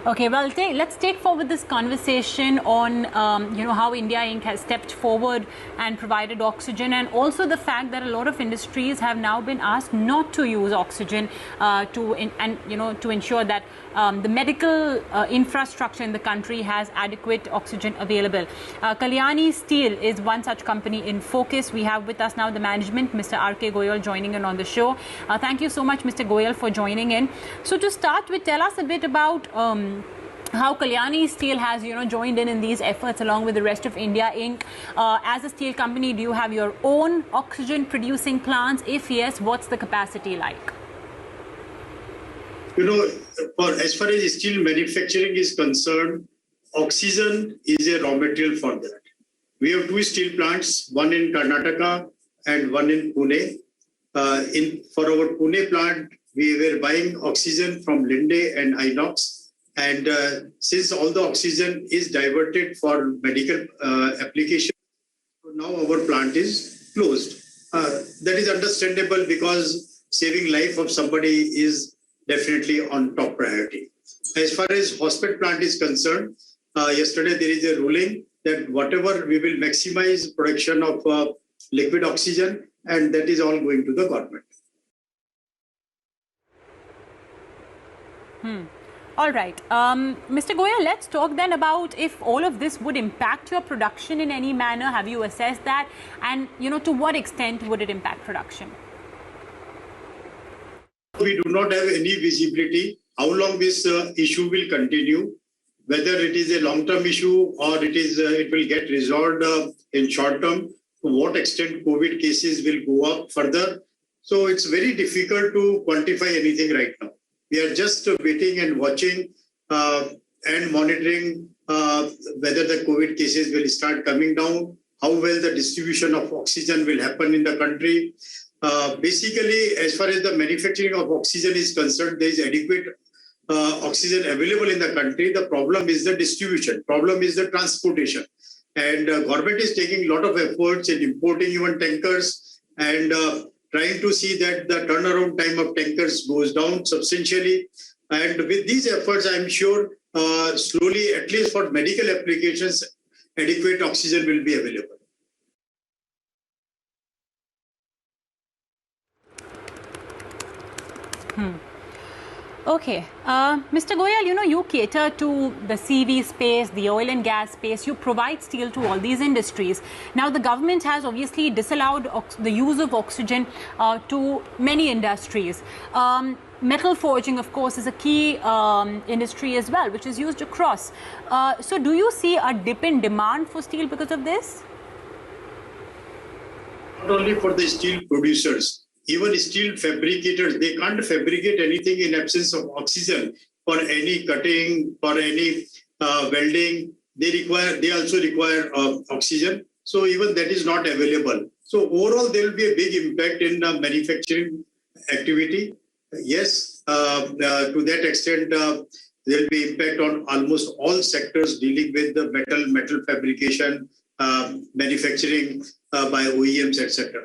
Okay, well, let's take forward this conversation on, how India Inc. has stepped forward and provided oxygen, and also the fact that a lot of industries have now been asked not to use oxygen to ensure that the medical infrastructure in the country has adequate oxygen available. Kalyani Steel is one such company in focus. We have with us now the management, Mr. RK Goyal, joining in on the show. Thank you so much, Mr. Goyal, for joining in. So to start with, tell us a bit about how Kalyani Steel has, joined in these efforts along with the rest of India Inc. As a steel company, do you have your own oxygen producing plants? If yes, what's the capacity like? As far as steel manufacturing is concerned, oxygen is a raw material for that. We have two steel plants, one in Karnataka and one in Pune. For our Pune plant, we were buying oxygen from Linde and Inox. And since all the oxygen is diverted for medical application, now our plant is closed. That is understandable because saving life of somebody is definitely on top priority. As far as hospital plant is concerned, yesterday there is a ruling that whatever we will maximize production of liquid oxygen, and that is all going to the government. All right. Mr. Goyal, let's talk then about if all of this would impact your production in any manner. Have you assessed that? And, to what extent would it impact production? We do not have any visibility how long this issue will continue, whether it is a long-term issue or it will get resolved in short term, to what extent COVID cases will go up further. So it's very difficult to quantify anything right now. We are just waiting and watching and monitoring whether the COVID cases will start coming down, how well the distribution of oxygen will happen in the country. Basically, as far as the manufacturing of oxygen is concerned, there is adequate oxygen available in the country. The problem is the distribution. Problem is the transportation. And government is taking a lot of efforts in importing even tankers and trying to see that the turnaround time of tankers goes down substantially. And with these efforts, I'm sure slowly, at least for medical applications, adequate oxygen will be available. Okay. Mr. Goyal, you cater to the CV space, the oil and gas space. You provide steel to all these industries. Now, the government has obviously disallowed the use of oxygen to many industries. Metal forging, of course, is a key industry as well, which is used across. So do you see a dip in demand for steel because of this? Not only for the steel producers, even steel fabricators, they can't fabricate anything in absence of oxygen for any cutting, for any welding. They also require oxygen. So even that is not available. So overall, there will be a big impact in manufacturing activity. Yes, to that extent, there will be impact on almost all sectors dealing with the metal fabrication, manufacturing by OEMs, etc.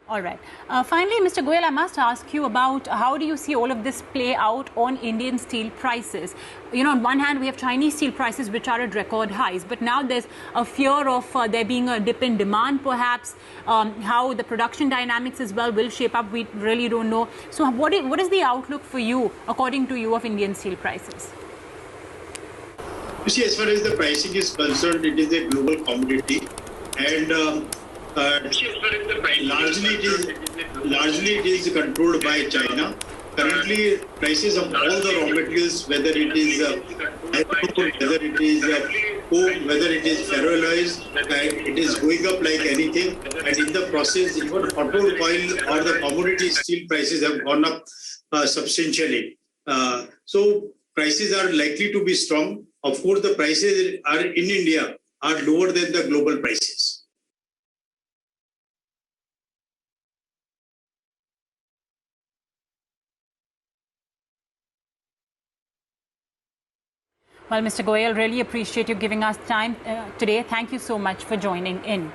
All right. Finally, Mr. Goyal, I must ask you about how do you see all of this play out on Indian steel prices? On one hand, we have Chinese steel prices, which are at record highs, but now there's a fear of there being a dip in demand, perhaps. How the production dynamics as well will shape up, we really don't know. So what is the outlook for you, according to you, of Indian steel prices? You see, as far as the pricing is concerned, it is a global commodity, and largely it is controlled by China. Currently, prices of all the raw materials, whether it is whether it is coke, whether it is ferroalloys, it is going up like anything. And in the process, even hot rolled coil or the commodity steel prices have gone up substantially. So prices are likely to be strong. Of course, the prices are in India are lower than the global prices. Well, Mr. Goyal, really appreciate you giving us time today. Thank you so much for joining in.